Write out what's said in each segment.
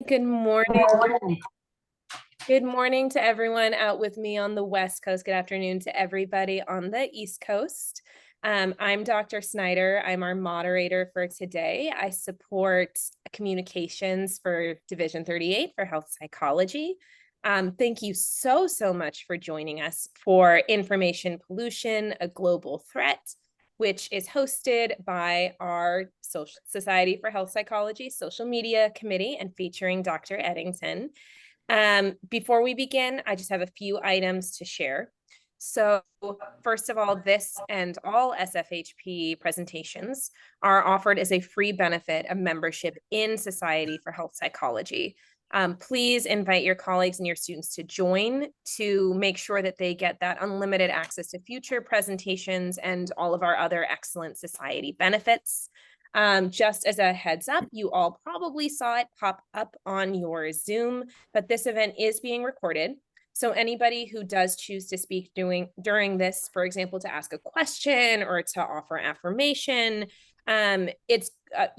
Good morning. Good morning to everyone out with me on the West Coast. Good afternoon to everybody on the East Coast. I'm Dr. Snyder. I'm our moderator for today. I support communications for Division 38 for health psychology. Thank you so much for joining us for Information Pollution, a Global Threat, which is hosted by our Society for Health Psychology social media committee and featuring Dr. Eddington. Before we begin, I just have a few items to share. So first of all, this and all SFHP presentations are offered as a free benefit of membership in Society for Health Psychology. Please invite your colleagues and your students to join to make sure that they get that unlimited access to future presentations and all of our other excellent society benefits. Just as a heads up, you all probably saw it pop up on your Zoom, but this event is being recorded. So anybody who does choose to speak during this, for example, to ask a question or to offer affirmation, it's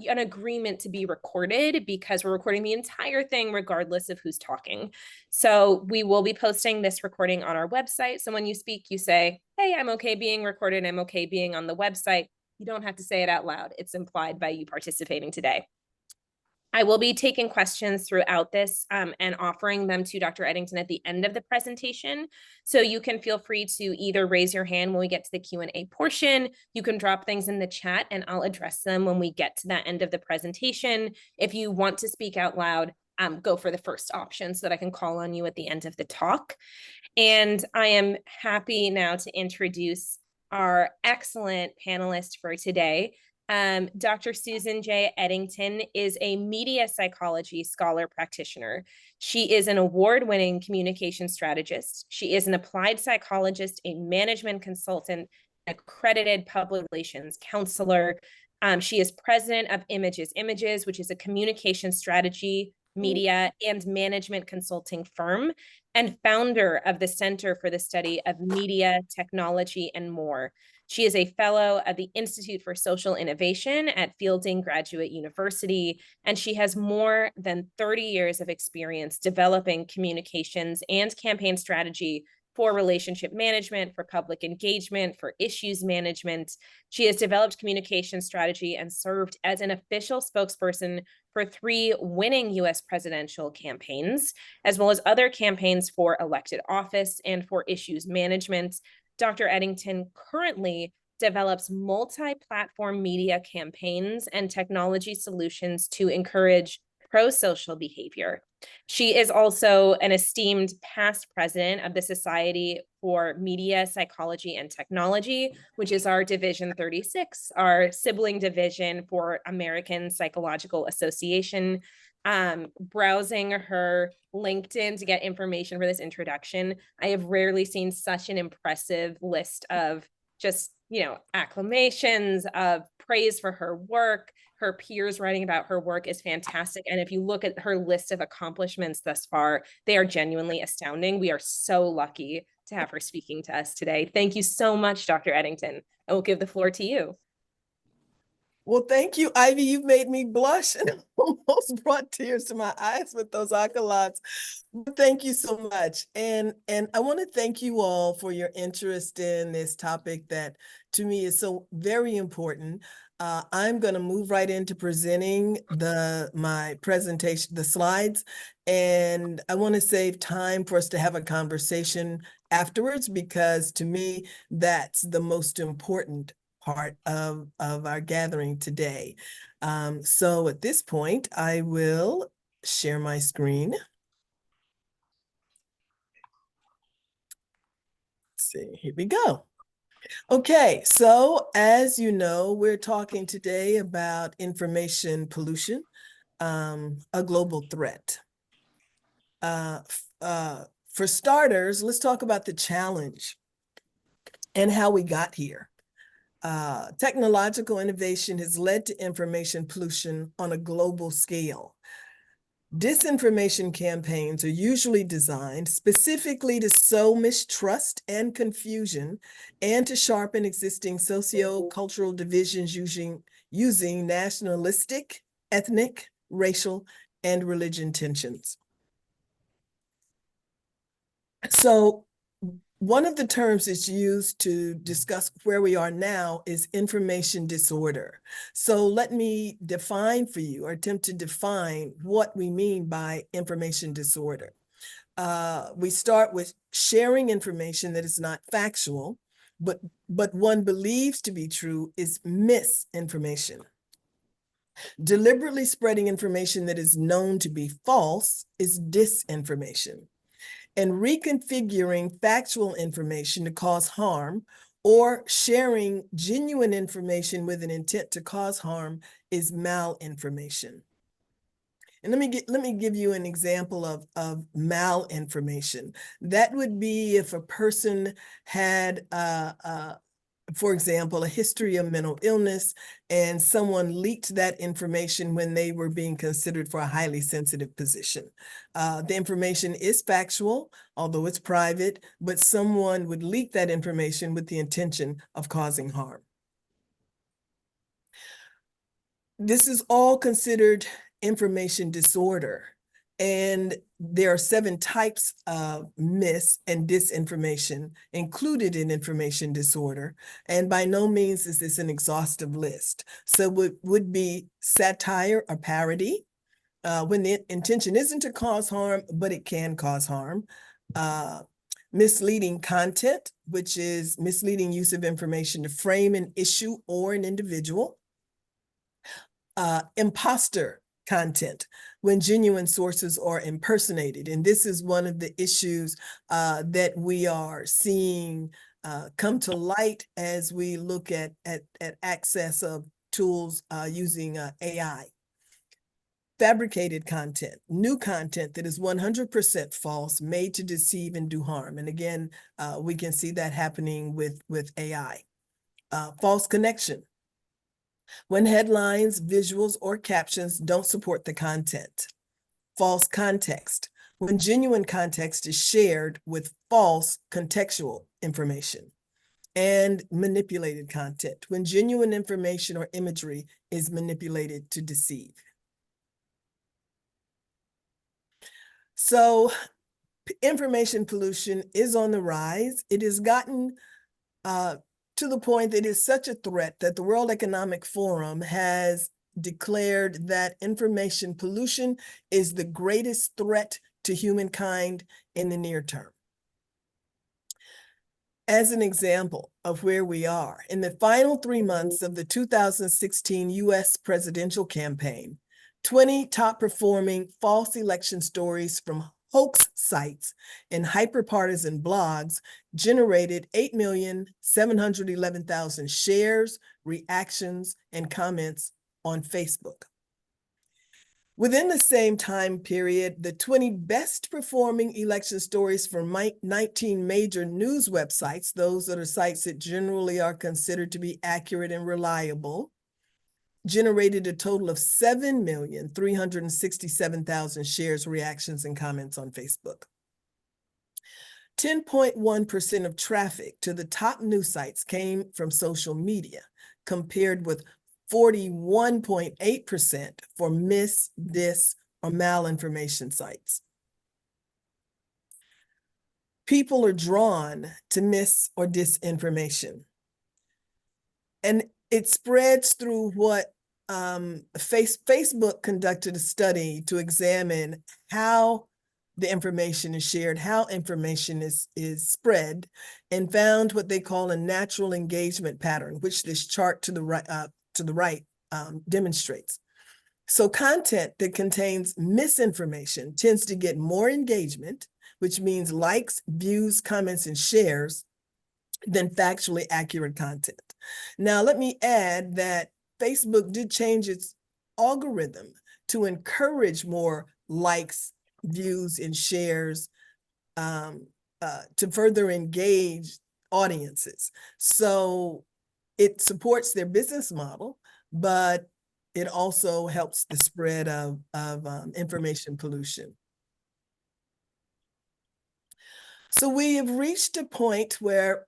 an agreement to be recorded because we're recording the entire thing regardless of who's talking. So we will be posting this recording on our website. So when you speak, you say, hey, I'm okay being recorded. I'm okay being on the website. You don't have to say it out loud. It's implied by you participating today. I will be taking questions throughout this and offering them to Dr. Eddington at the end of the presentation. So you can feel free to either raise your hand when we get to the Q&A portion. You can drop things in the chat and I'll address them when we get to that end of the presentation. If you want to speak out loud, go for the first option so that I can call on you at the end of the talk. And I am happy now to introduce our excellent panelist for today. Dr. Susan J. Eddington is a media psychology scholar practitioner. She is an award-winning communication strategist. She is an applied psychologist, a management consultant, accredited public relations counselor. She is president of Images, which is a communication strategy, media, and management consulting firm, and founder of the Center for the Study of Media, Technology, and More. She is a fellow of the Institute for Social Innovation at Fielding Graduate University, and she has more than 30 years of experience developing communications and campaign strategy for relationship management, for public engagement, for issues management. She has developed communication strategy and served as an official spokesperson for 3 winning U.S. presidential campaigns, as well as other campaigns for elected office and for issues management. Dr. Eddington currently develops multi-platform media campaigns and technology solutions to encourage pro-social behavior. She is also an esteemed past president of the Society for Media, Psychology, and Technology, which is our Division 36, our sibling division for American Psychological Association. Browsing her LinkedIn to get information for this introduction, I have rarely seen such an impressive list of just, acclamations, of praise for her work. Her peers writing about her work is fantastic. And if you look at her list of accomplishments thus far, they are genuinely astounding. We are so lucky to have her speaking to us today. Thank you so much, Dr. Eddington. I will give the floor to you. Well, thank you, Ivy. You've made me blush and almost brought tears to my eyes with those accolades. Thank you so much. And I want to thank you all for your interest in this topic that to me is so very important. I'm going to move right into presenting my presentation, the slides, and I want to save time for us to have a conversation afterwards, because to me, that's the most important part of our gathering today. So at this point, I will share my screen. Let's see, here we go. Okay, so as you know, we're talking today about information pollution, a global threat. For starters, let's talk about the challenge and how we got here. Technological innovation has led to information pollution on a global scale. Disinformation campaigns are usually designed specifically to sow mistrust and confusion and to sharpen existing socio-cultural divisions using nationalistic, ethnic, racial, and religion tensions. So one of the terms that's used to discuss where we are now is information disorder. So let me define for you, or attempt to define what we mean by information disorder. We start with sharing information that is not factual, but one believes to be true is misinformation. Deliberately spreading information that is known to be false is disinformation. And reconfiguring factual information to cause harm or sharing genuine information with an intent to cause harm is malinformation. And let me give you an example of malinformation. That would be if a person had for example, a history of mental illness, and someone leaked that information when they were being considered for a highly sensitive position. The information is factual, although it's private, but someone would leak that information with the intention of causing harm. This is all considered information disorder. And there are 7 types of mis and disinformation included in information disorder. And by no means is this an exhaustive list. So it would be satire or parody, when the intention isn't to cause harm, but it can cause harm. Misleading content, which is misleading use of information to frame an issue or an individual. Imposter content, when genuine sources are impersonated. And this is one of the issues that we are seeing come to light as we look at access of tools using AI. Fabricated content, new content that is 100% false, made to deceive and do harm. And again, we can see that happening with AI. False connection, when headlines, visuals, or captions don't support the content. False context, when genuine context is shared with false contextual information. And manipulated content, when genuine information or imagery is manipulated to deceive. So information pollution is on the rise. It has gotten to the point that it is such a threat that the World Economic Forum has declared that information pollution is the greatest threat to humankind in the near term. As an example of where we are, in the final 3 months of the 2016 US presidential campaign, 20 top performing false election stories from hoax sites and hyperpartisan blogs generated 8,711,000 shares, reactions, and comments on Facebook. Within the same time period, the 20 best performing election stories from 19 major news websites, those that are sites that generally are considered to be accurate and reliable, generated a total of 7,367,000 shares, reactions, and comments on Facebook. 10.1% of traffic to the top news sites came from social media, compared with 41.8% for mis, dis, or malinformation sites. People are drawn to mis or disinformation. And it spreads through what Facebook conducted a study to examine how the information is shared, how information is spread, and found what they call a natural engagement pattern, which this chart to the right demonstrates. So content that contains misinformation tends to get more engagement, which means likes, views, comments, and shares, than factually accurate content. Now, let me add that Facebook did change its algorithm to encourage more likes, views, and shares to further engage audiences. So it supports their business model, but it also helps the spread of information pollution. So we have reached a point where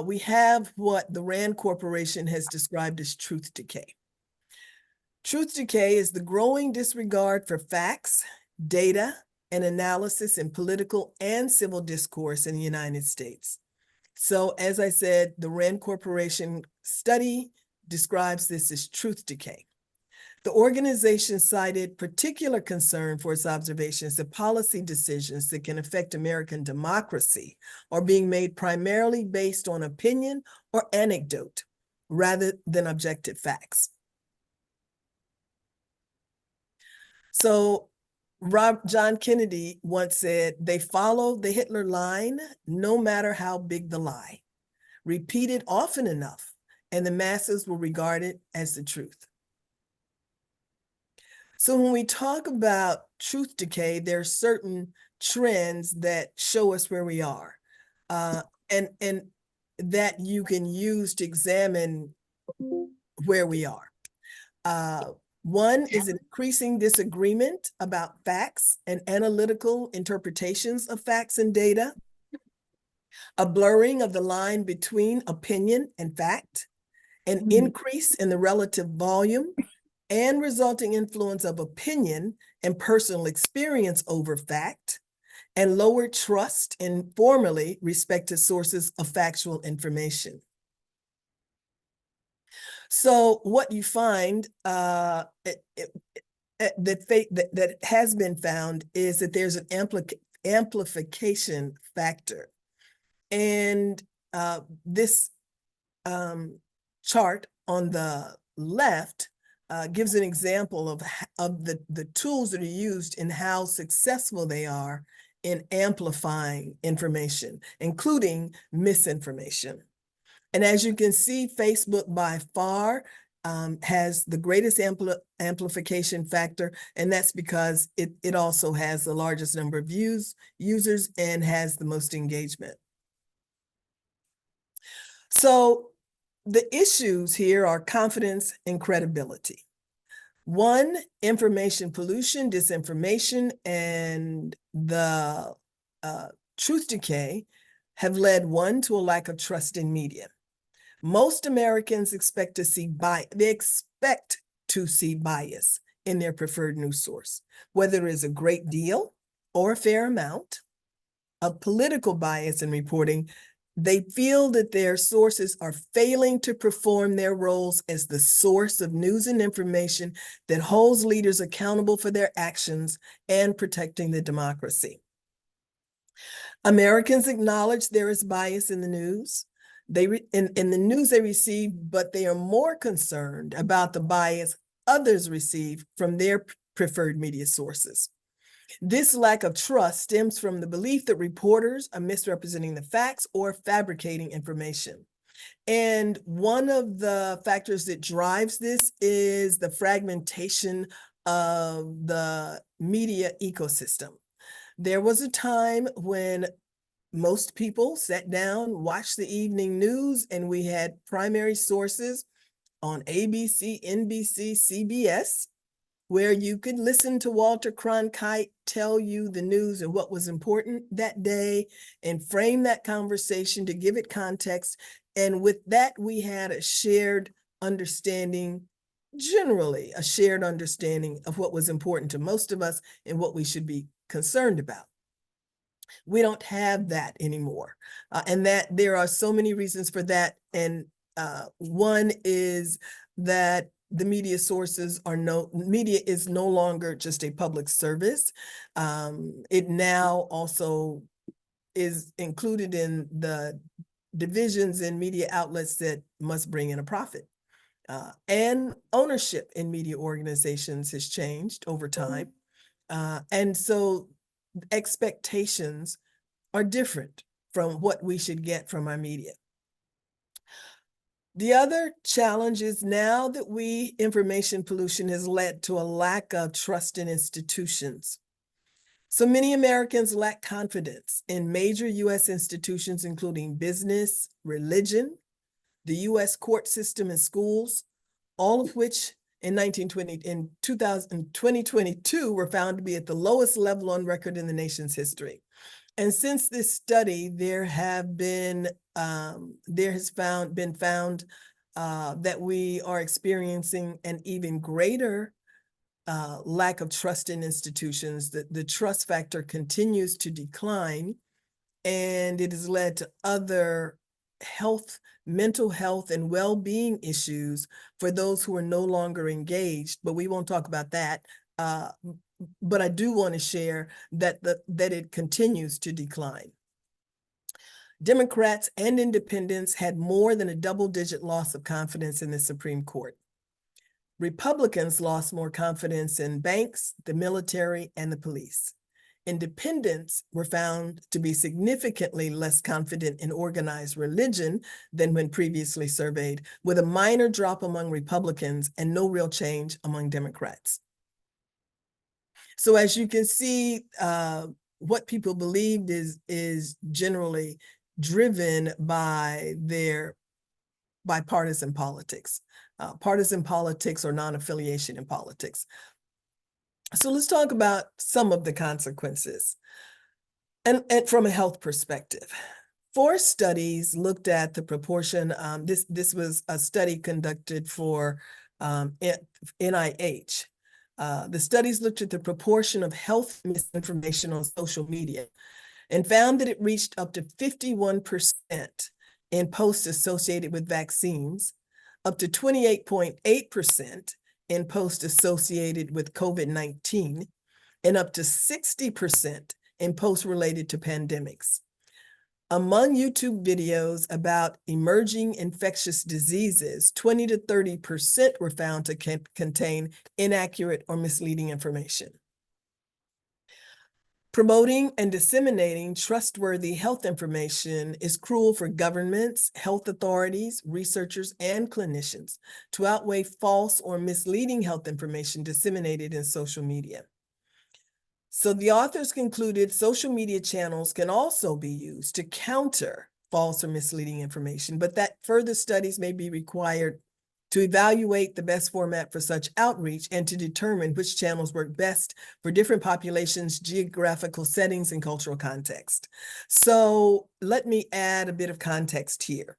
we have what the RAND Corporation has described as truth decay. Truth decay is the growing disregard for facts, data, and analysis in political and civil discourse in the United States. So as I said, the Rand Corporation study describes this as truth decay. The organization cited particular concern for its observations that policy decisions that can affect American democracy are being made primarily based on opinion or anecdote rather than objective facts. So John Kennedy once said, they follow the Hitler line no matter how big the lie. Repeat it often enough, and the masses will regard it as the truth. So when we talk about truth decay, there are certain trends that show us where we are, and that you can use to examine where we are. One is an increasing disagreement about facts and analytical interpretations of facts and data, a blurring of the line between opinion and fact, an increase in the relative volume and resulting influence of opinion and personal experience over fact, and lower trust in formerly respected sources of factual information. So what you find that has been found is that there's an amplification factor. And this chart on the left gives an example of the tools that are used and how successful they are in amplifying information, including misinformation. And as you can see, Facebook by far has the greatest amplification factor, and that's because it also has the largest number of users and has the most engagement. So the issues here are confidence and credibility. One, information pollution, disinformation, and the truth decay have led one to a lack of trust in media. Most Americans expect to see bias in their preferred news source, whether it is a great deal or a fair amount of political bias in reporting. They feel that their sources are failing to perform their roles as the source of news and information that holds leaders accountable for their actions and protecting the democracy. Americans acknowledge there is bias in the news. In the news they receive, but they are more concerned about the bias others receive from their preferred media sources. This lack of trust stems from the belief that reporters are misrepresenting the facts or fabricating information. And one of the factors that drives this is the fragmentation of the media ecosystem. There was a time when most people sat down, watched the evening news, and we had primary sources on ABC, NBC, CBS, where you could listen to Walter Cronkite tell you the news and what was important that day and frame that conversation to give it context. And with that, we had a shared understanding, generally a shared understanding of what was important to most of us and what we should be concerned about. We don't have that anymore. And that there are so many reasons for that. And one is that the media sources media is no longer just a public service. It now also is included in the divisions in media outlets that must bring in a profit. And ownership in media organizations has changed over time. And so expectations are different from what we should get from our media. The other challenge is now that information pollution has led to a lack of trust in institutions. So many Americans lack confidence in major US institutions, including business, religion, the US court system and schools, all of which in 2022 were found to be at the lowest level on record in the nation's history. And since this study, there has been found that we are experiencing an even greater lack of trust in institutions. The trust factor continues to decline, and it has led to other mental health and well-being issues for those who are no longer engaged, but we won't talk about that. But I do want to share that it continues to decline. Democrats and independents had more than a double-digit loss of confidence in the Supreme Court. Republicans lost more confidence in banks, the military, and the police. Independents were found to be significantly less confident in organized religion than when previously surveyed, with a minor drop among Republicans and no real change among Democrats. So as you can see, what people believed is generally driven by their bipartisan politics, partisan politics or non-affiliation in politics. So let's talk about some of the consequences and from a health perspective. 4 studies looked at the proportion. This was a study conducted for NIH. The studies looked at the proportion of health misinformation on social media and found that it reached up to 51% in posts associated with vaccines, up to 28.8% in posts associated with COVID-19, and up to 60% in posts related to pandemics. Among YouTube videos about emerging infectious diseases, 20 to 30% were found to contain inaccurate or misleading information. Promoting and disseminating trustworthy health information is cruel for governments, health authorities, researchers, and clinicians to outweigh false or misleading health information disseminated in social media. So the authors concluded social media channels can also be used to counter false or misleading information, but that further studies may be required to evaluate the best format for such outreach and to determine which channels work best for different populations, geographical settings, and cultural context. So let me add a bit of context here.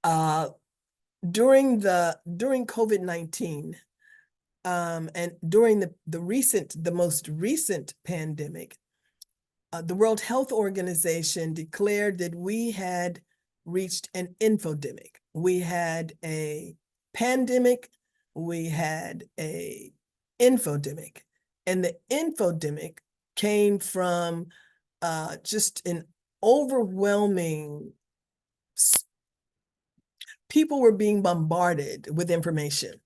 During COVID-19, and during the most recent pandemic, the World Health Organization declared that we had reached an infodemic. We had a pandemic, we had a infodemic, and the infodemic came from just an overwhelming, people were being bombarded with information.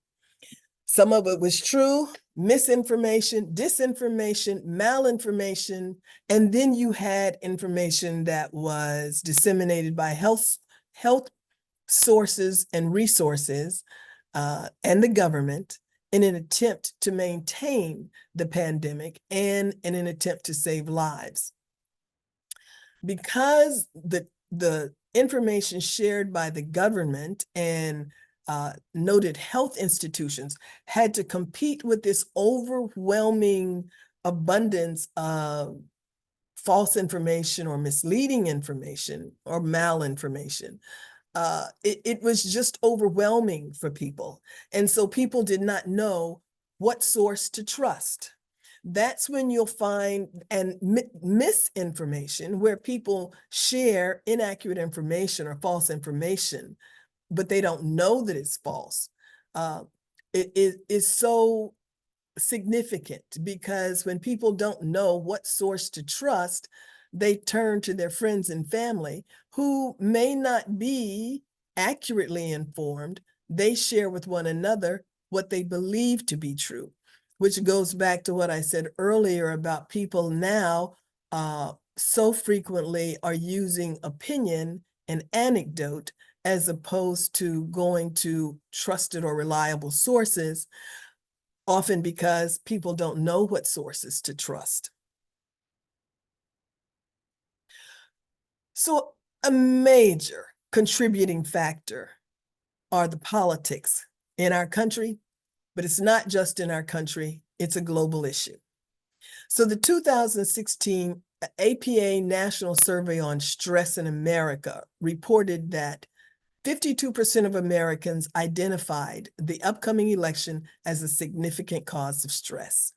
Some of it was true, misinformation, disinformation, malinformation, and then you had information that was disseminated by health sources and resources and the government in an attempt to maintain the pandemic and in an attempt to save lives. Because the information shared by the government and noted health institutions had to compete with this overwhelming abundance of false information or misleading information or malinformation. It was just overwhelming for people. And so people did not know what source to trust. That's when you'll find misinformation, where people share inaccurate information or false information, but they don't know that it's false. It is so significant because when people don't know what source to trust, they turn to their friends and family who may not be accurately informed. They share with one another what they believe to be true, which goes back to what I said earlier about people now so frequently are using opinion and anecdote as opposed to going to trusted or reliable sources, often because people don't know what sources to trust. So a major contributing factor are the politics in our country, but it's not just in our country, it's a global issue. So the 2016 APA National Survey on Stress in America reported that 52% of Americans identified the upcoming election as a significant cause of stress.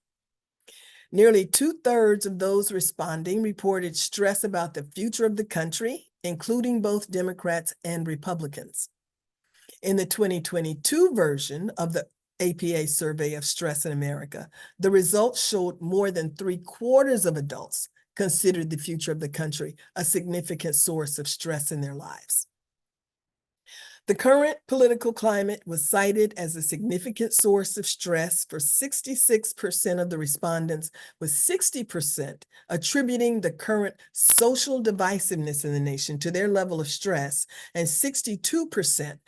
Nearly 2/3 of those responding reported stress about the future of the country, including both Democrats and Republicans. In the 2022 version of the APA survey of stress in America, the results showed more than 3/4 of adults considered the future of the country a significant source of stress in their lives. The current political climate was cited as a significant source of stress for 66% of the respondents, with 60% attributing the current social divisiveness in the nation to their level of stress, and 62%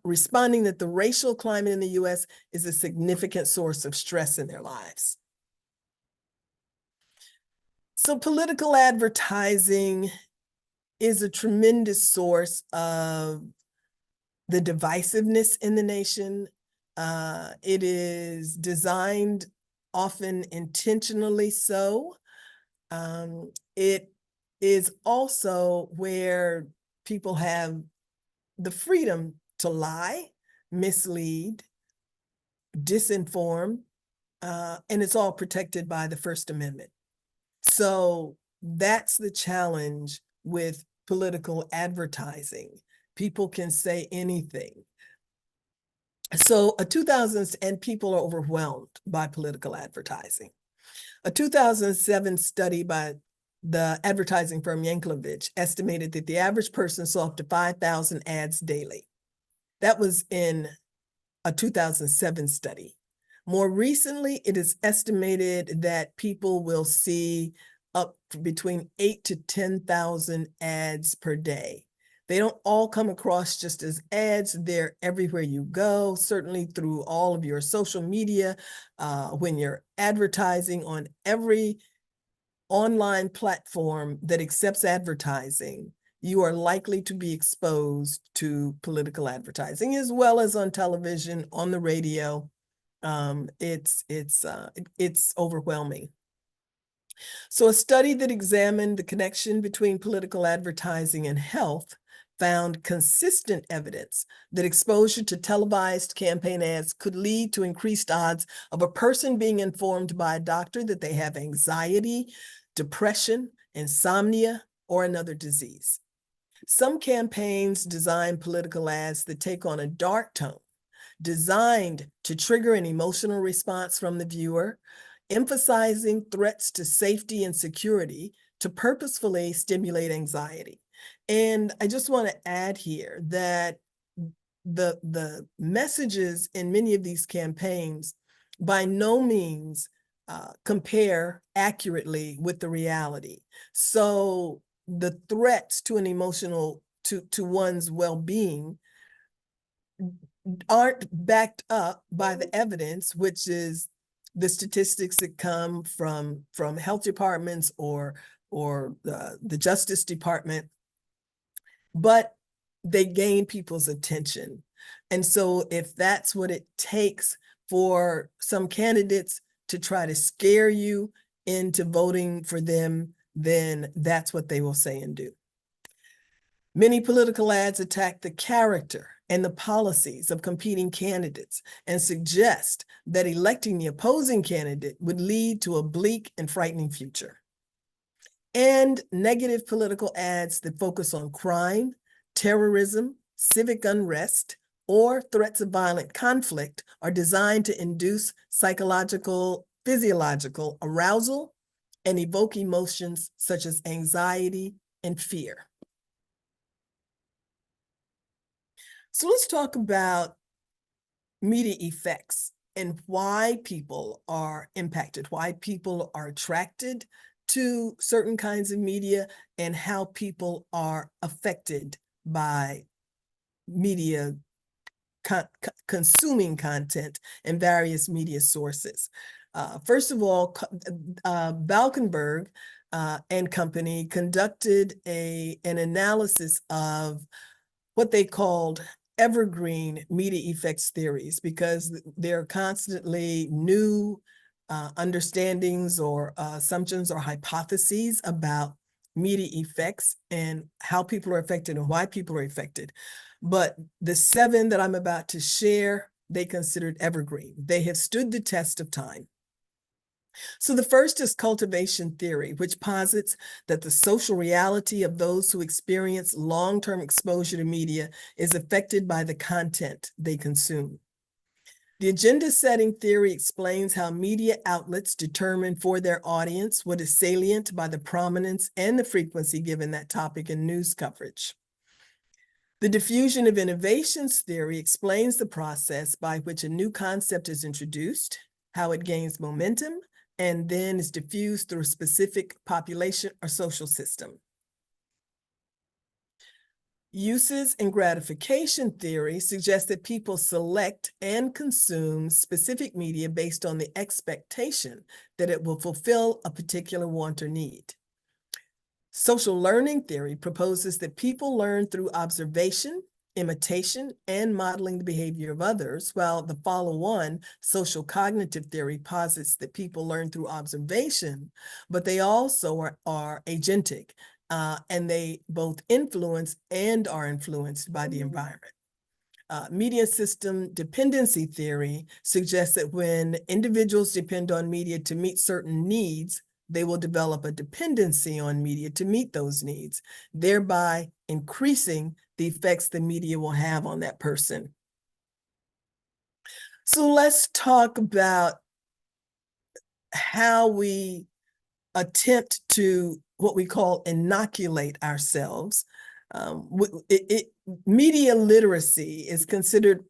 responding that the racial climate in the U.S. is a significant source of stress in their lives. So political advertising is a tremendous source of the divisiveness in the nation. It is designed often intentionally so. It is also where people have the freedom to lie, mislead, disinform, and it's all protected by the First Amendment. So that's the challenge with political advertising. People can say anything. So and people are overwhelmed by political advertising. A 2007 study by the advertising firm Yankelovich estimated that the average person saw up to 5,000 ads daily. That was in a 2007 study. More recently, it is estimated that people will see up between 8,000 to 10,000 ads per day. They don't all come across just as ads. They're everywhere you go, certainly through all of your social media. When you're advertising on every online platform that accepts advertising, you are likely to be exposed to political advertising, as well as on television, on the radio. It's overwhelming. So a study that examined the connection between political advertising and health found consistent evidence that exposure to televised campaign ads could lead to increased odds of a person being informed by a doctor that they have anxiety, depression, insomnia, or another disease. Some campaigns design political ads that take on a dark tone, designed to trigger an emotional response from the viewer, emphasizing threats to safety and security to purposefully stimulate anxiety. And I just want to add here that the messages in many of these campaigns by no means compare accurately with the reality. So the threats to an emotional, to one's well-being aren't backed up by the evidence, which is the statistics that come from health departments or the Justice Department, but they gain people's attention. And so if that's what it takes for some candidates to try to scare you into voting for them, then that's what they will say and do. Many political ads attack the character and the policies of competing candidates and suggest that electing the opposing candidate would lead to a bleak and frightening future. And negative political ads that focus on crime, terrorism, civic unrest, or threats of violent conflict are designed to induce psychological, physiological arousal and evoke emotions such as anxiety and fear. So let's talk about media effects and why people are impacted, why people are attracted to certain kinds of media, and how people are affected by media consuming content and various media sources. First of all, Valkenburg and company conducted an analysis of what they called evergreen media effects theories, because there are constantly new understandings or assumptions or hypotheses about media effects and how people are affected and why people are affected. But the 7 that I'm about to share, they considered evergreen. They have stood the test of time. So the first is cultivation theory, which posits that the social reality of those who experience long-term exposure to media is affected by the content they consume. The agenda setting theory explains how media outlets determine for their audience what is salient by the prominence and the frequency given that topic in news coverage. The diffusion of innovations theory explains the process by which a new concept is introduced, how it gains momentum, and then is diffused through a specific population or social system. Uses and gratification theory suggests that people select and consume specific media based on the expectation that it will fulfill a particular want or need. Social learning theory proposes that people learn through observation, imitation, and modeling the behavior of others, while the follow-on social cognitive theory posits that people learn through observation, but they also are agentic, and they both influence and are influenced by the environment. Media system dependency theory suggests that when individuals depend on media to meet certain needs, they will develop a dependency on media to meet those needs, thereby increasing the effects the media will have on that person. So let's talk about how we attempt to what we call inoculate ourselves. Media literacy is considered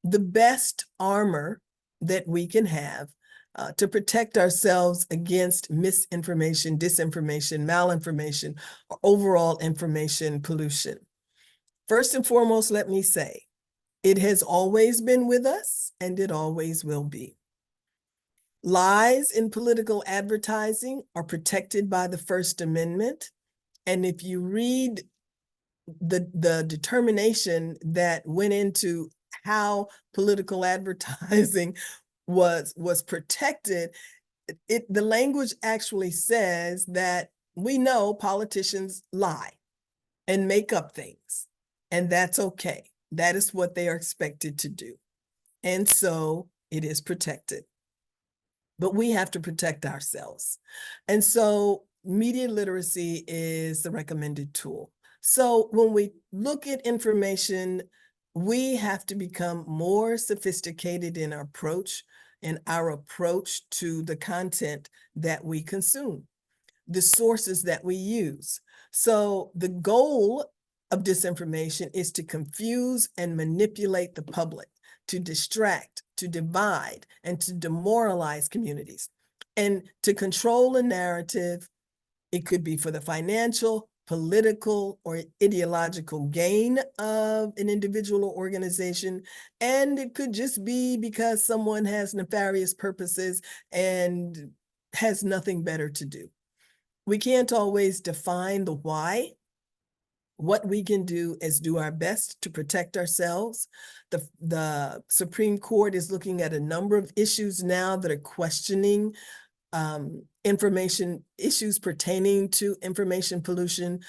the best armor that we can have to protect ourselves against misinformation, disinformation, malinformation, or overall information pollution. First and foremost, let me say, it has always been with us and it always will be. Lies in political advertising are protected by the First Amendment. And if you read the determination that went into how political advertising was protected, the language actually says that we know politicians lie and make up things, and that's okay. That is what they are expected to do. And so it is protected. But we have to protect ourselves. And so media literacy is the recommended tool. So when we look at information, we have to become more sophisticated in our approach to the content that we consume, the sources that we use. So the goal of disinformation is to confuse and manipulate the public, to distract, to divide, and to demoralize communities. And to control a narrative, it could be for the financial, political, or ideological gain of an individual or organization. And it could just be because someone has nefarious purposes and has nothing better to do. We can't always define the why. What we can do is do our best to protect ourselves. The Supreme Court is looking at a number of issues now that are questioning information issues pertaining to information pollution.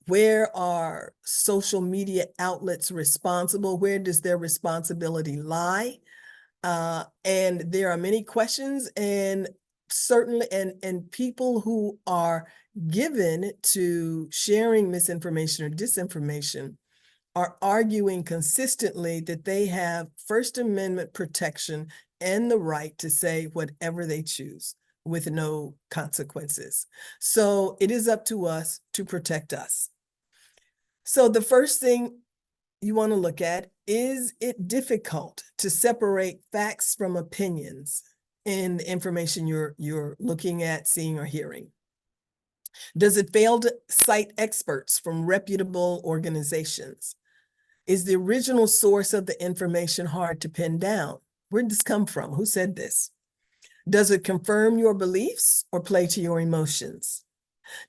Where are social media outlets responsible? Where does their responsibility lie? And there are many questions, and certainly, and people who are given to sharing misinformation or disinformation are arguing consistently that they have First Amendment protection and the right to say whatever they choose with no consequences. So it is up to us to protect us. So the first thing you want to look at, is it difficult to separate facts from opinions in the information you're looking at, seeing, or hearing? Does it fail to cite experts from reputable organizations? Is the original source of the information hard to pin down? Where did this come from? Who said this? Does it confirm your beliefs or play to your emotions?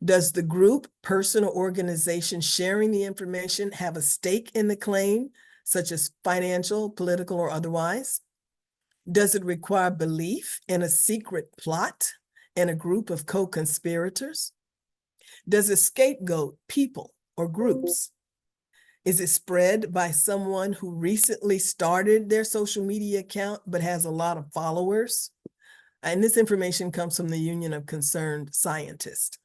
Does the group, person, or organization sharing the information have a stake in the claim, such as financial, political, or otherwise? Does it require belief in a secret plot and a group of co-conspirators? Does it scapegoat people or groups? Is it spread by someone who recently started their social media account but has a lot of followers? And this information comes from the Union of Concerned Scientists.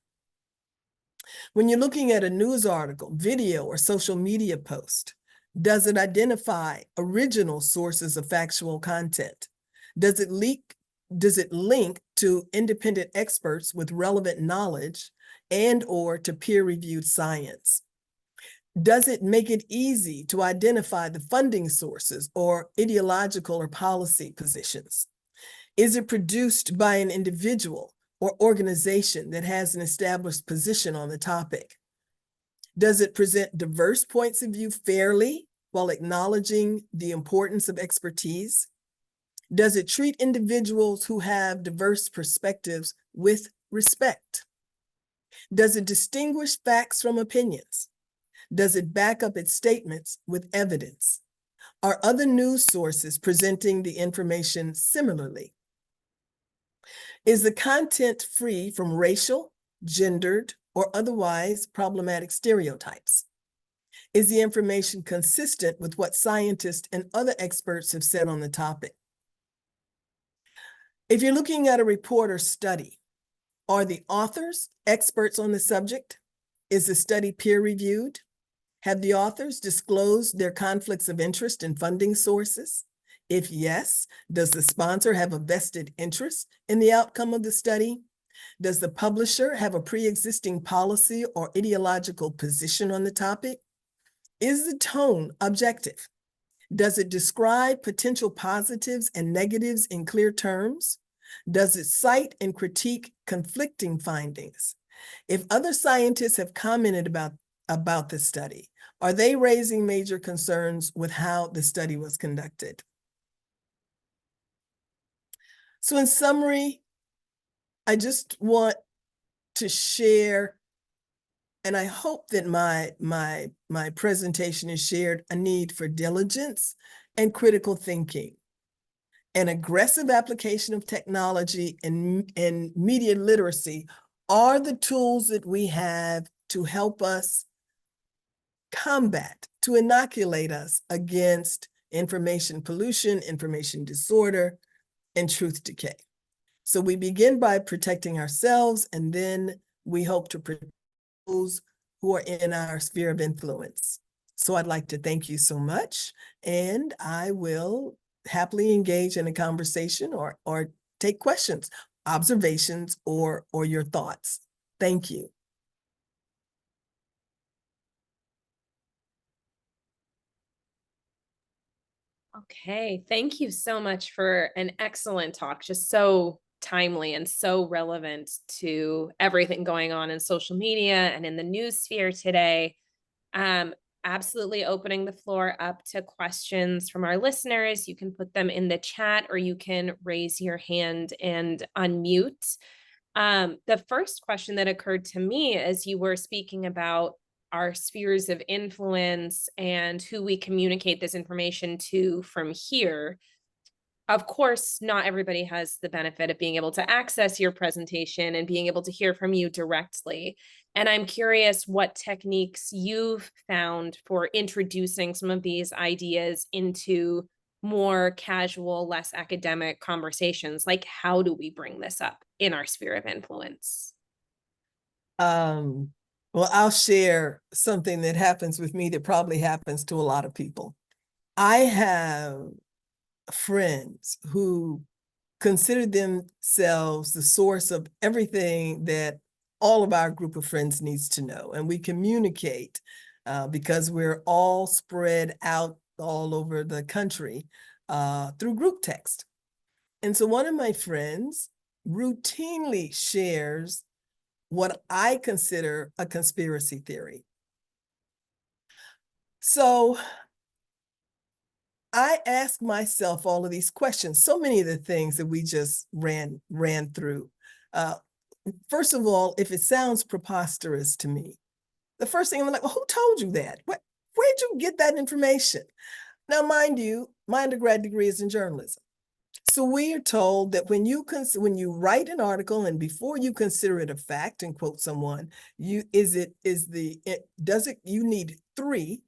When you're looking at a news article, video, or social media post, does it identify original sources of factual content? Does it link to independent experts with relevant knowledge and/or to peer-reviewed science? Does it make it easy to identify the funding sources or ideological or policy positions? Is it produced by an individual or organization that has an established position on the topic? Does it present diverse points of view fairly while acknowledging the importance of expertise? Does it treat individuals who have diverse perspectives with respect? Does it distinguish facts from opinions? Does it back up its statements with evidence? Are other news sources presenting the information similarly? Is the content free from racial, gendered, or otherwise problematic stereotypes? Is the information consistent with what scientists and other experts have said on the topic? If you're looking at a report or study, are the authors experts on the subject? Is the study peer-reviewed? Have the authors disclosed their conflicts of interest and funding sources? If yes, does the sponsor have a vested interest in the outcome of the study? Does the publisher have a pre-existing policy or ideological position on the topic? Is the tone objective? Does it describe potential positives and negatives in clear terms? Does it cite and critique conflicting findings? If other scientists have commented about the study, are they raising major concerns with how the study was conducted? So in summary, I just want to share, and I hope that my presentation has shared a need for diligence and critical thinking. An aggressive application of technology and media literacy are the tools that we have to help us combat, to inoculate us against information pollution, information disorder, and truth decay. So we begin by protecting ourselves, and then we hope to protect those who are in our sphere of influence. So I'd like to thank you so much, and I will happily engage in a conversation or take questions, observations, or your thoughts. Thank you. Okay, thank you so much for an excellent talk, just so timely and so relevant to everything going on in social media and in the news sphere today. Um, Absolutely opening the floor up to questions from our listeners. You can put them in the chat or you can raise your hand and unmute. The first question that occurred to me as you were speaking about our spheres of influence and who we communicate this information to from here. Of course, not everybody has the benefit of being able to access your presentation and being able to hear from you directly. And I'm curious what techniques you've found for introducing some of these ideas into more casual, less academic conversations. Like, how do we bring this up in our sphere of influence? Well, I'll share something that happens with me that probably happens to a lot of people. I have friends who consider themselves the source of everything that all of our group of friends needs to know. And we communicate because we're all spread out all over the country through group text. And so one of my friends routinely shares what I consider a conspiracy theory. So I ask myself all of these questions, so many of the things that we just ran through. First of all, if it sounds preposterous to me, the first thing I'm like, well, who told you that? Where'd you get that information? Now, mind you, my undergrad degree is in journalism. So we are told that when you write an article and before you consider it a fact and quote someone, you need 3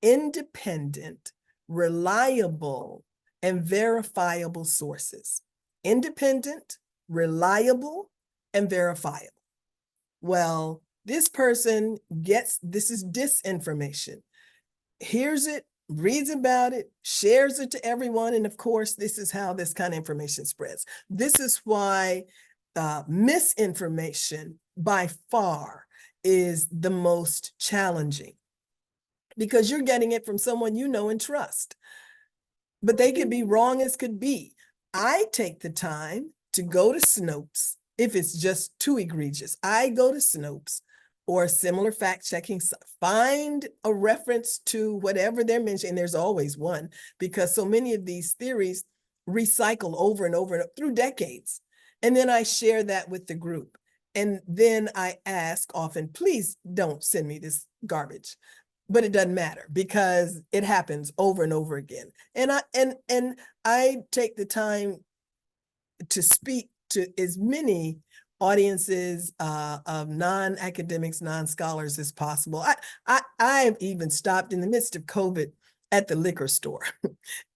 independent, reliable, and verifiable sources. Independent, reliable, and verifiable. Well, this person this is disinformation, hears it, reads about it, shares it to everyone. And of course, this is how this kind of information spreads. This is why misinformation by far is the most challenging, because you're getting it from someone you know and trust. But they could be wrong as could be. I take the time to go to Snopes. If it's just too egregious, I go to Snopes or similar fact-checking, find a reference to whatever they're mentioning. There's always one, because so many of these theories recycle over and over through decades. And then I share that with the group. And then I ask often, please don't send me this garbage. But it doesn't matter because it happens over and over again. And I take the time to speak to as many audiences of non-academics, non-scholars as possible. I've even stopped in the midst of COVID at the liquor store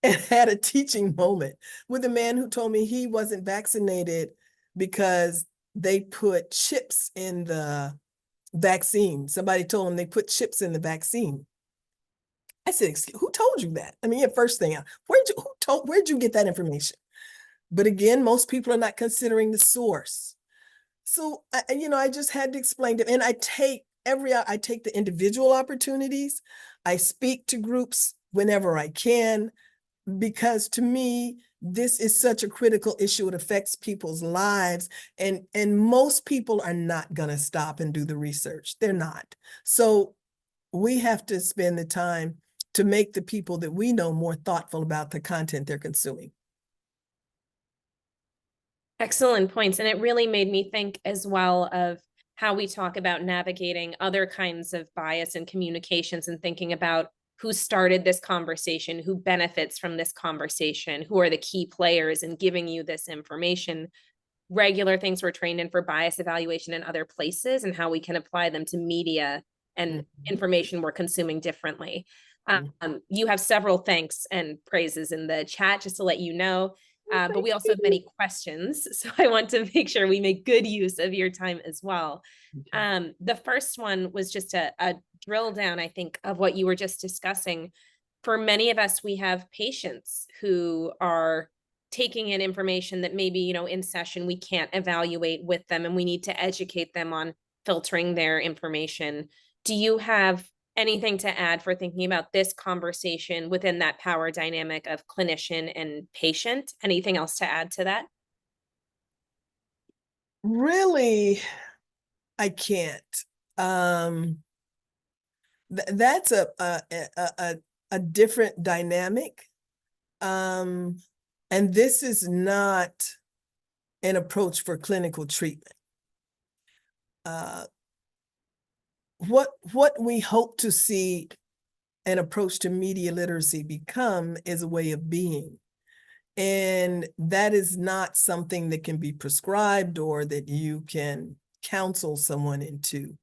and had a teaching moment with a man who told me he wasn't vaccinated because they put chips in the vaccine. Somebody told him they put chips in the vaccine. I said, who told you that? I mean, first thing, where'd you get that information? But again, most people are not considering the source. So, I just had to explain to them. And I take the individual opportunities. I speak to groups whenever I can, because to me, this is such a critical issue. It affects people's lives. And most people are not going to stop and do the research. They're not. So we have to spend the time to make the people that we know more thoughtful about the content they're consuming. Excellent points. And it really made me think as well of how we talk about navigating other kinds of bias in communications and thinking about who started this conversation, who benefits from this conversation, who are the key players in giving you this information. Regular things we're trained in for bias evaluation in other places and how we can apply them to media and information we're consuming differently. You have several thanks and praises in the chat, just to let you know. But we also have many questions. So I want to make sure we make good use of your time as well. The first one was just a drill down, I think, of what you were just discussing. For many of us, we have patients who are taking in information that maybe, in session, we can't evaluate with them, and we need to educate them on filtering their information. Do you have anything to add for thinking about this conversation within that power dynamic of clinician and patient? Anything else to add to that? Really, I can't. That's a different dynamic. And this is not an approach for clinical treatment. What we hope to see an approach to media literacy become is a way of being. And that is not something that can be prescribed or that you can counsel someone into.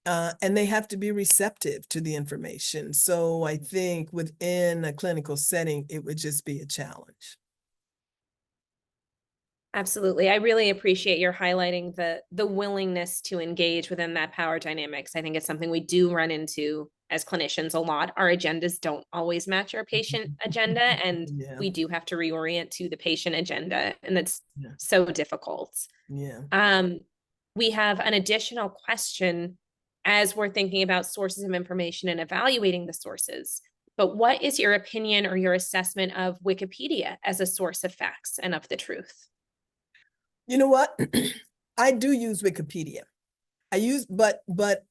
And they have to be receptive to the information. So I think within a clinical setting, it would just be a challenge. Absolutely. I really appreciate your highlighting the willingness to engage within that power dynamics. I think it's something we do run into as clinicians a lot. Our agendas don't always match our patient agenda, and we do have to reorient to the patient agenda, and that's so difficult. We have an additional question as we're thinking about sources of information and evaluating the sources. But what is your opinion or your assessment of Wikipedia as a source of facts and of the truth? You know what? I do use Wikipedia. But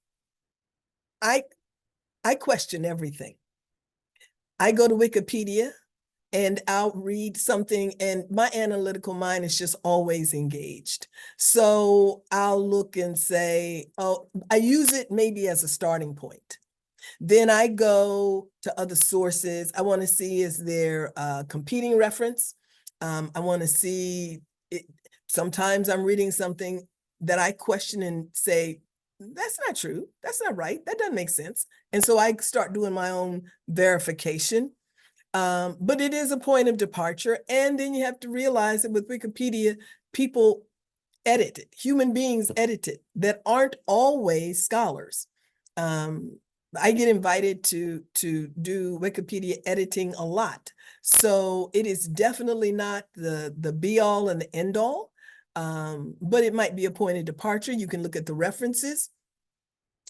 I question everything. I go to Wikipedia and I'll read something, and my analytical mind is just always engaged. So I'll look and say, oh, I use it maybe as a starting point. Then I go to other sources. I want to see, is there a competing reference? I want to see it. Sometimes I'm reading something that I question and say, that's not true. That's not right. That doesn't make sense. And so I start doing my own verification. But it is a point of departure. And then you have to realize that with Wikipedia, people edit it, human beings edit it that aren't always scholars. I get invited to do Wikipedia editing a lot. So it is definitely not the be all and the end all, but it might be a point of departure. You can look at the references.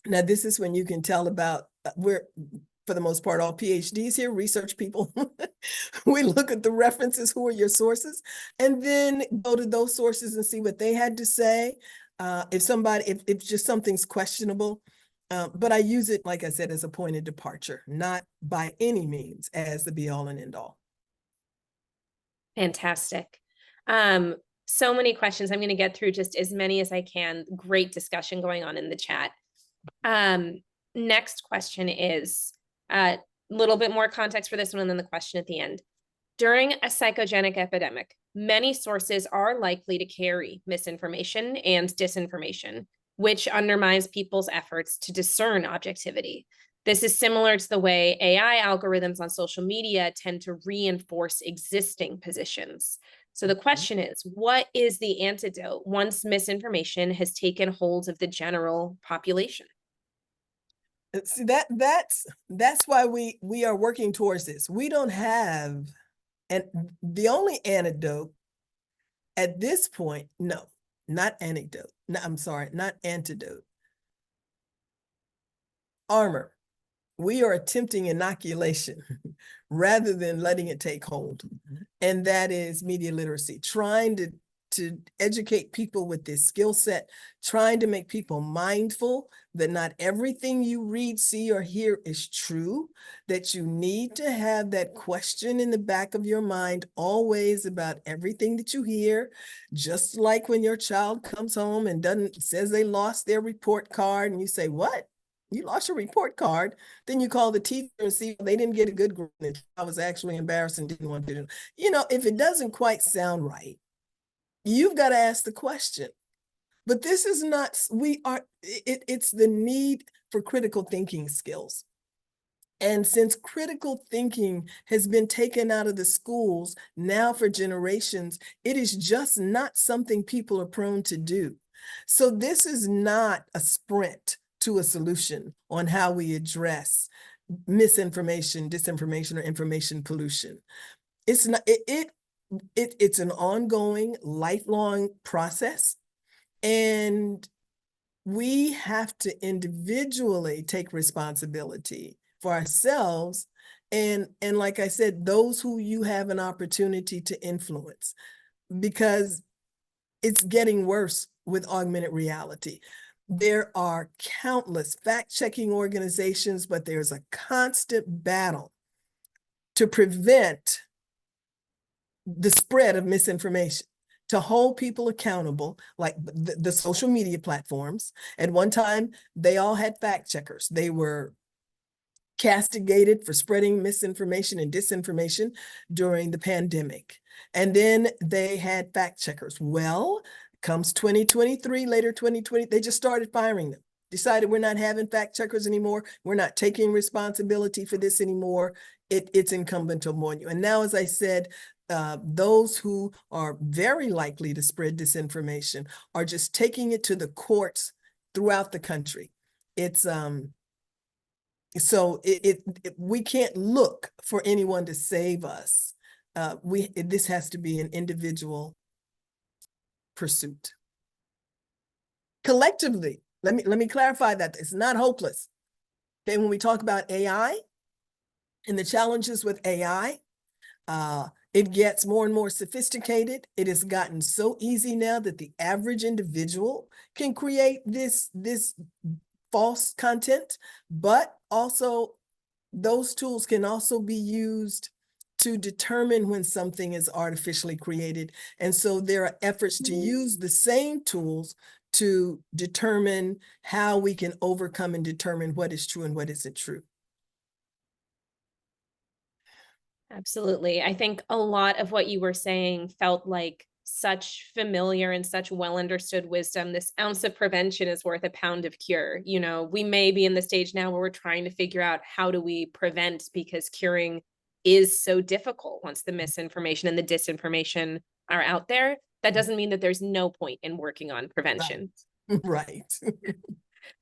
Now, this is when you can tell about, we're, for the most part, all PhDs here, research people. We look at the references, who are your sources, and then go to those sources and see what they had to say. If just something's questionable, but I use it, like I said, as a point of departure, not by any means as the be all and end all. Fantastic. So many questions. I'm going to get through just as many as I can. Great discussion going on in the chat. Next question is a little bit more context for this one and then the question at the end. During a psychogenic epidemic, many sources are likely to carry misinformation and disinformation, which undermines people's efforts to discern objectivity. This is similar to the way AI algorithms on social media tend to reinforce existing positions. So the question is, what is the antidote once misinformation has taken hold of the general population? See, that's why we are working towards this. We don't have, and the only antidote at this point, no, not anecdote. No, I'm sorry, not antidote. Armor. We are attempting inoculation rather than letting it take hold. And that is media literacy, trying to educate people with this skill set, trying to make people mindful that not everything you read, see, or hear is true, that you need to have that question in the back of your mind always about everything that you hear. Just like when your child comes home and says they lost their report card and you say, what? You lost your report card. Then you call the teacher and see they didn't get a good grade. I was actually embarrassed and didn't want to do it. If it doesn't quite sound right, you've got to ask the question. But this is not, it's the need for critical thinking skills. And since critical thinking has been taken out of the schools now for generations, it is just not something people are prone to do. So this is not a sprint to a solution on how we address misinformation, disinformation, or information pollution. It's not, it's an ongoing, lifelong process. And we have to individually take responsibility for ourselves. And like I said, those who you have an opportunity to influence, because it's getting worse with augmented reality. There are countless fact-checking organizations, but there's a constant battle to prevent the spread of misinformation, to hold people accountable, like the social media platforms. At one time, they all had fact checkers. They were castigated for spreading misinformation and disinformation during the pandemic. And then they had fact checkers. Well, comes 2023, later 2020, they just started firing them. Decided we're not having fact checkers anymore. We're not taking responsibility for this anymore. It's incumbent upon you. And now, as I said, those who are very likely to spread disinformation are just taking it to the courts throughout the country. It's so we can't look for anyone to save us. This has to be an individual pursuit. Collectively, let me clarify that it's not hopeless. Okay, when we talk about AI and the challenges with AI, it gets more and more sophisticated. It has gotten so easy now that the average individual can create this false content, but also those tools can also be used to determine when something is artificially created. And so there are efforts to use the same tools to determine how we can overcome and determine what is true and what isn't true. Absolutely. I think a lot of what you were saying felt like such familiar and such well understood wisdom. This ounce of prevention is worth a pound of cure. You know, we may be in the stage now where we're trying to figure out how do we prevent, because curing is so difficult once the misinformation and the disinformation are out there. That doesn't mean that there's no point in working on prevention. Right.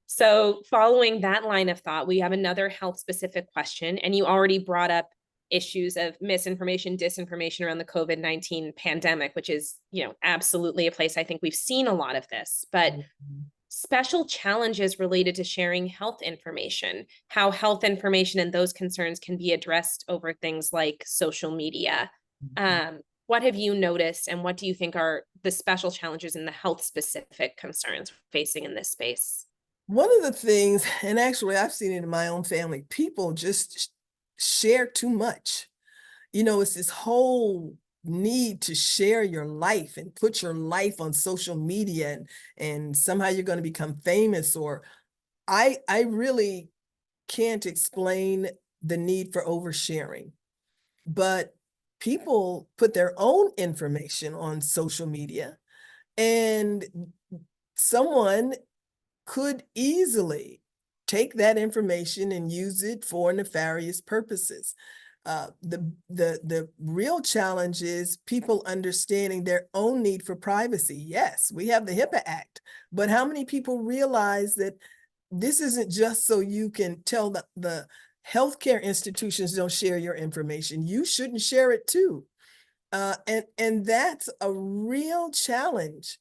So, following that line of thought, we have another health specific question. And you already brought up issues of misinformation, disinformation around the COVID-19 pandemic, which is, absolutely a place I think we've seen a lot of this. But special challenges related to sharing health information, how health information and those concerns can be addressed over things like social media. What have you noticed, and what do you think are the special challenges in the health specific concerns facing in this space? One of the things, and actually I've seen it in my own family, people just share too much. It's this whole need to share your life and put your life on social media, and somehow you're going to become famous. Or I really can't explain the need for oversharing, but people put their own information on social media, and someone could easily take that information and use it for nefarious purposes. The real challenge is people understanding their own need for privacy. Yes, we have the HIPAA Act, but how many people realize that this isn't just so you can tell the healthcare institutions don't share your information. You shouldn't share it too. And that's a real challenge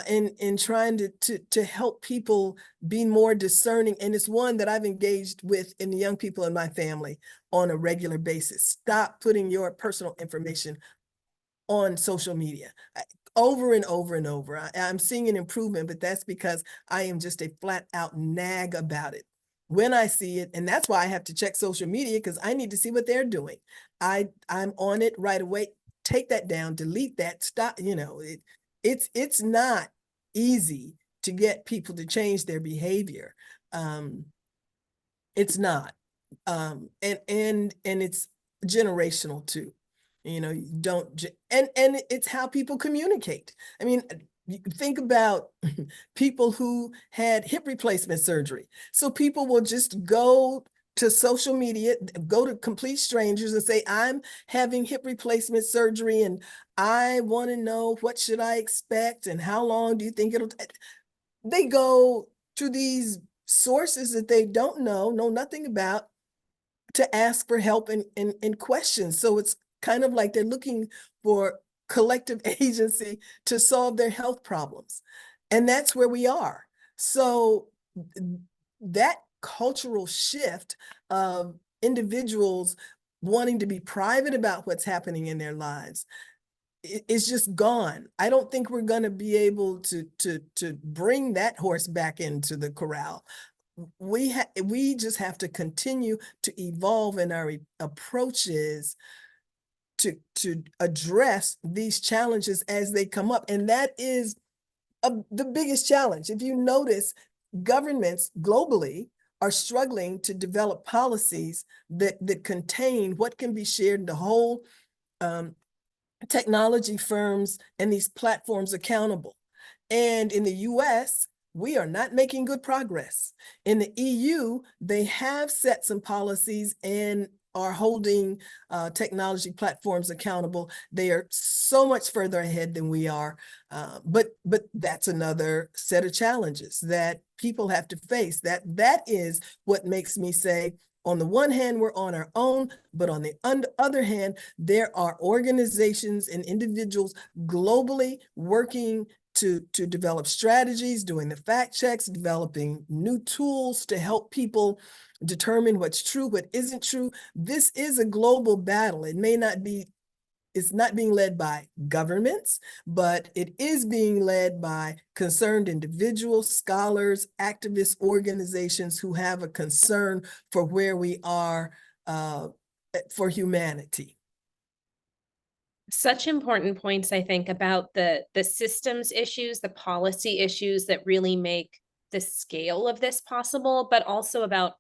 in trying to help people be more discerning. And it's one that I've engaged with in the young people in my family on a regular basis. Stop putting your personal information on social media. Over and over and over. I'm seeing an improvement, but that's because I am just a flat out nag about it when I see it. And that's why I have to check social media, because I need to see what they're doing. I'm on it right away. Take that down, delete that, stop. It's not easy to get people to change their behavior. It's not. And it's generational too. You don't, and it's how people communicate. I mean, you think about people who had hip replacement surgery. So people will just go to social media, go to complete strangers and say, I'm having hip replacement surgery and I want to know, what should I expect and how long do you think it'll take? They go to these sources that they don't know nothing about, to ask for help and questions. So it's kind of like they're looking for collective agency to solve their health problems. And that's where we are. So that cultural shift of individuals wanting to be private about what's happening in their lives is just gone. I don't think we're going to be able to bring that horse back into the corral. We just have to continue to evolve in our approaches to address these challenges as they come up. And that is the biggest challenge. If you notice, governments globally are struggling to develop policies that contain what can be shared and to hold technology firms and these platforms accountable. And in the US, we are not making good progress. In the EU, they have set some policies and are holding technology platforms accountable. They are so much further ahead than we are. But that's another set of challenges that people have to face. That is what makes me say, on the one hand, we're on our own, but on the other hand, there are organizations and individuals globally working to develop strategies, doing the fact checks, developing new tools to help people determine what's true, what isn't true. This is a global battle. It's not being led by governments, but it is being led by concerned individuals, scholars, activist organizations who have a concern for where we are for humanity. Such important points, I think, about the systems issues, the policy issues that really make the scale of this possible, but also about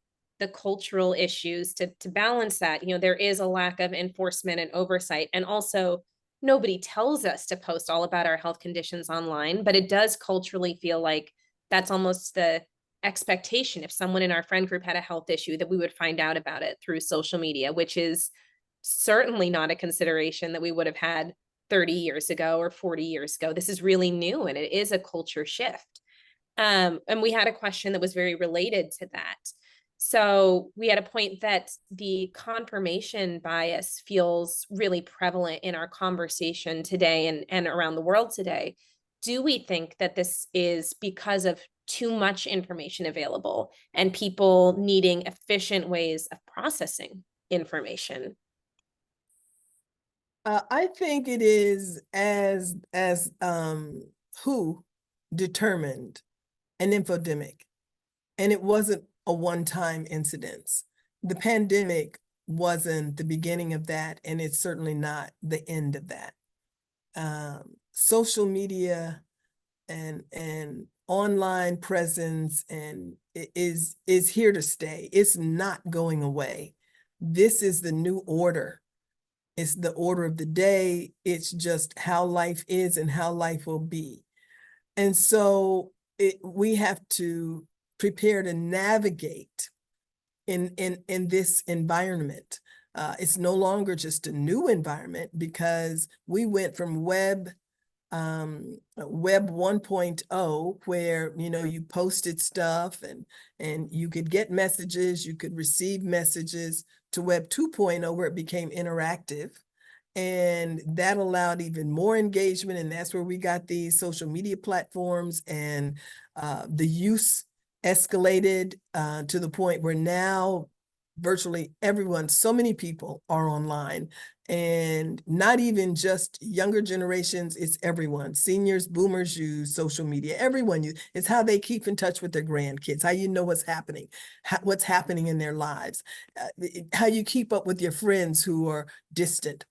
the cultural issues to balance that. You know, there is a lack of enforcement and oversight, and also nobody tells us to post all about our health conditions online, but it does culturally feel like that's almost the expectation. If someone in our friend group had a health issue, that we would find out about it through social media, which is certainly not a consideration that we would have had 30 years ago or 40 years ago. This is really new, and it is a culture shift. And we had a question that was very related to that. So we had a point that the confirmation bias feels really prevalent in our conversation today and around the world today. Do we think that this is because of too much information available and people needing efficient ways of processing information? I think it is as WHO determined an infodemic, and it wasn't a one-time incidence. The pandemic wasn't the beginning of that, and it's certainly not the end of that. Social media and online presence and is here to stay. It's not going away. This is the new order. It's the order of the day. It's just how life is and how life will be. And so we have to prepare to navigate in this environment. It's no longer just a new environment, because we went from web 1.0, where you posted stuff and you could get messages, you could receive messages, to web 2.0, where it became interactive, and that allowed even more engagement. And that's where we got these social media platforms, and the use escalated to the point where now virtually everyone, so many people are online, and not even just younger generations, it's everyone. Seniors, boomers use social media, everyone use. It's how they keep in touch with their grandkids, how you know what's happening, what's happening in their lives, how you keep up with your friends who are distant.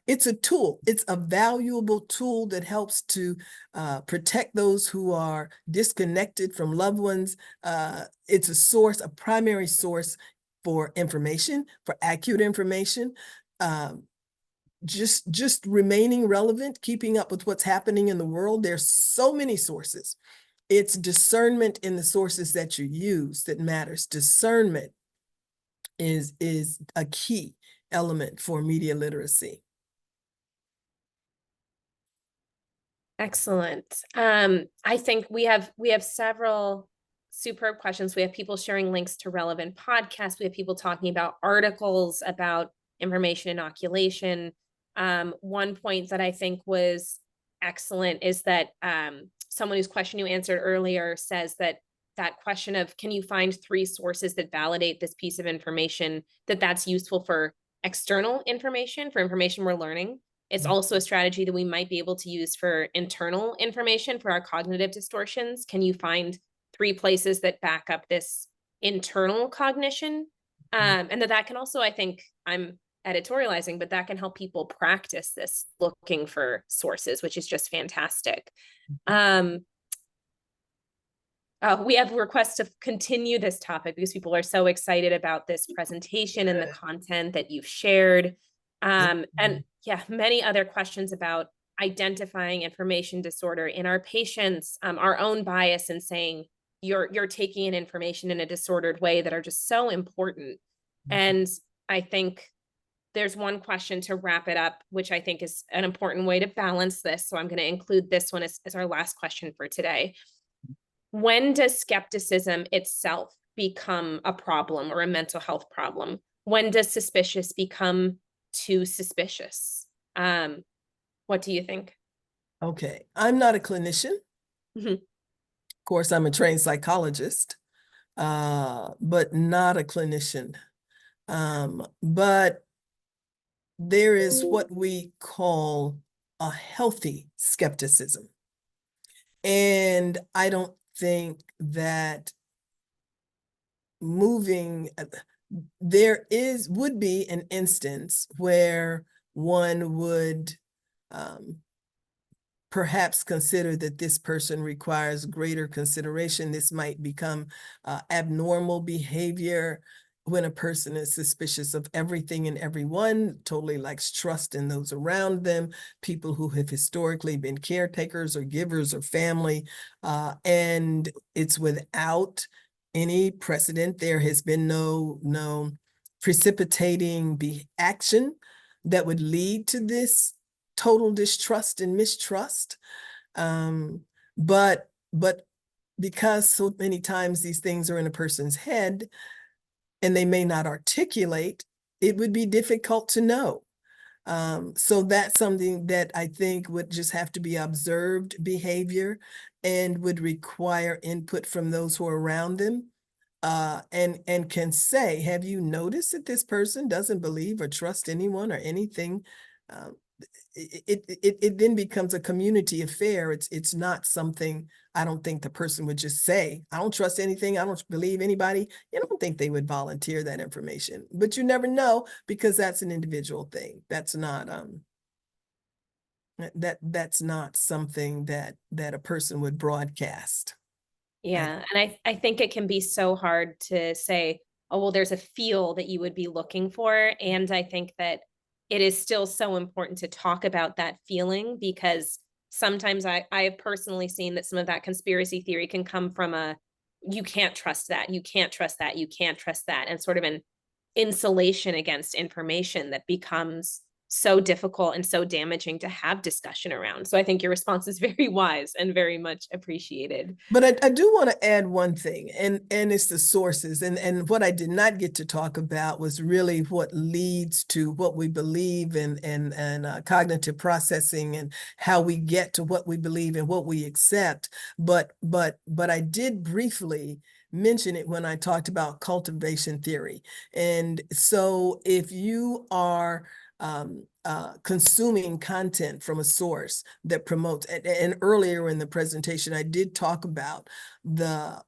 It's a tool. It's a valuable tool that helps to protect those who are disconnected from loved ones. It's a source, a primary source for information, for accurate information. Just remaining relevant, keeping up with what's happening in the world. There's so many sources. It's discernment in the sources that you use that matters. Discernment is a key element for media literacy. Excellent. I think we have several superb questions. We have people sharing links to relevant podcasts. We have people talking about articles about information inoculation. One point that I think was excellent is that someone whose question you answered earlier says that question of, can you find 3 sources that validate this piece of information, that's useful for external information, for information we're learning. It's also a strategy that we might be able to use for internal information for our cognitive distortions. Can you find 3 places that back up this internal cognition? And that can also, I think, I'm editorializing, but that can help people practice this looking for sources, which is just fantastic. We have requests to continue this topic because people are so excited about this presentation and the content that you've shared. And yeah, many other questions about identifying information disorder in our patients, our own bias in saying you're taking in information in a disordered way, that are just so important. And I think there's one question to wrap it up, which I think is an important way to balance this. So I'm going to include this one as our last question for today. When does skepticism itself become a problem or a mental health problem? When does suspicious become too suspicious? What do you think? Okay, I'm not a clinician. Of course, I'm a trained psychologist, but not a clinician. But there is what we call a healthy skepticism. And I don't think that there would be an instance where one would perhaps consider that this person requires greater consideration. This might become abnormal behavior when a person is suspicious of everything and everyone, totally lacks trust in those around them, people who have historically been caretakers or givers or family, and it's without any precedent. There has been no precipitating action that would lead to this total distrust and mistrust. But because so many times these things are in a person's head and they may not articulate, it would be difficult to know. So that's something that I think would just have to be observed behavior and would require input from those who are around them. And can say, have you noticed that this person doesn't believe or trust anyone or anything? It then becomes a community affair. It's not something I don't think the person would just say, I don't trust anything, I don't believe anybody. I don't think they would volunteer that information, but you never know because that's an individual thing. That's not that's not something that a person would broadcast. Yeah. And I think it can be so hard to say, oh, well, there's a feel that you would be looking for. And I think that it is still so important to talk about that feeling, because sometimes I have personally seen that some of that conspiracy theory can come from you can't trust that, you can't trust that, you can't trust that, and sort of an insulation against information that becomes so difficult and so damaging to have discussion around. So I think your response is very wise and very much appreciated. But I do want to add one thing, and it's the sources. And what I did not get to talk about was really what leads to what we believe and cognitive processing and how we get to what we believe and what we accept. But I did briefly mention it when I talked about cultivation theory. And so if you are consuming content from a source that promotes, and earlier in the presentation, I did talk about the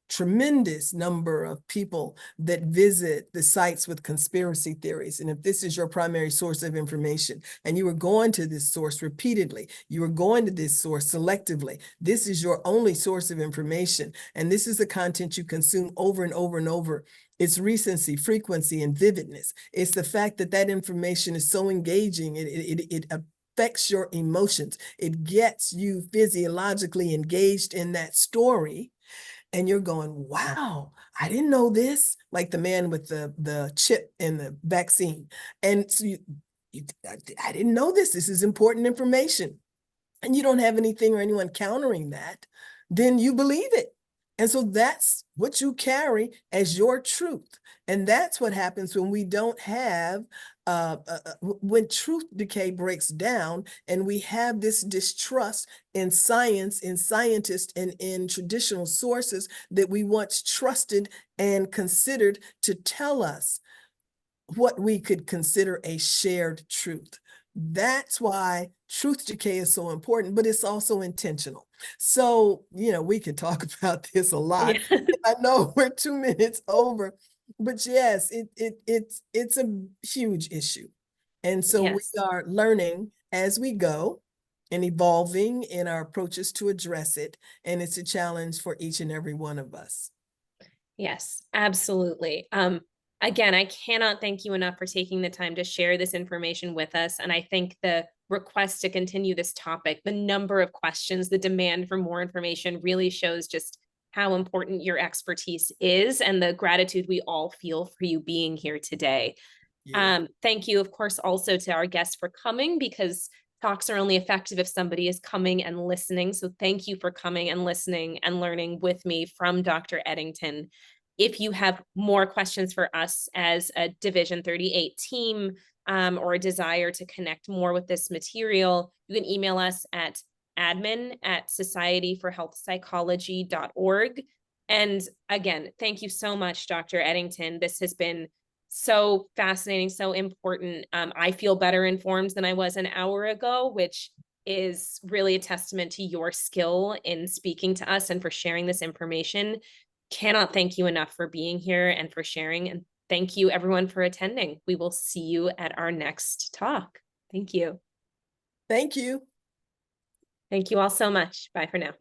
tremendous number of people that visit the sites with conspiracy theories. And if this is your primary source of information and you are going to this source repeatedly, you are going to this source selectively, this is your only source of information, and this is the content you consume over and over and over. It's recency, frequency, and vividness. It's the fact that that information is so engaging. It affects your emotions. It gets you physiologically engaged in that story. And you're going, wow, I didn't know this. Like the man with the chip in the vaccine. And so I didn't know this. This is important information. And you don't have anything or anyone countering that, then you believe it. And so that's what you carry as your truth. And that's what happens when we don't have, when truth decay breaks down and we have this distrust in science, in scientists, and in traditional sources that we once trusted and considered to tell us what we could consider a shared truth. That's why truth decay is so important, but it's also intentional. So, we could talk about this a lot. Yeah. I know we're 2 minutes over, but yes, it's a huge issue. And so Yes. we are learning as we go and evolving in our approaches to address it. And it's a challenge for each and every one of us. Yes, absolutely. Again, I cannot thank you enough for taking the time to share this information with us. And I think the request to continue this topic, the number of questions, the demand for more information really shows just how important your expertise is and the gratitude we all feel for you being here today. Yeah. Thank you, of course, also to our guests for coming, because talks are only effective if somebody is coming and listening. So thank you for coming and listening and learning with me from Dr. Eddington. If you have more questions for us as a Division 38 team, or a desire to connect more with this material, you can email us at admin@societyforhealthpsychology.org. And again, thank you so much, Dr. Eddington. This has been so fascinating, so important. I feel better informed than I was an hour ago, which is really a testament to your skill in speaking to us and for sharing this information. Cannot thank you enough for being here and for sharing. And thank you everyone for attending. We will see you at our next talk. Thank you. Thank you. Thank you all so much. Bye for now.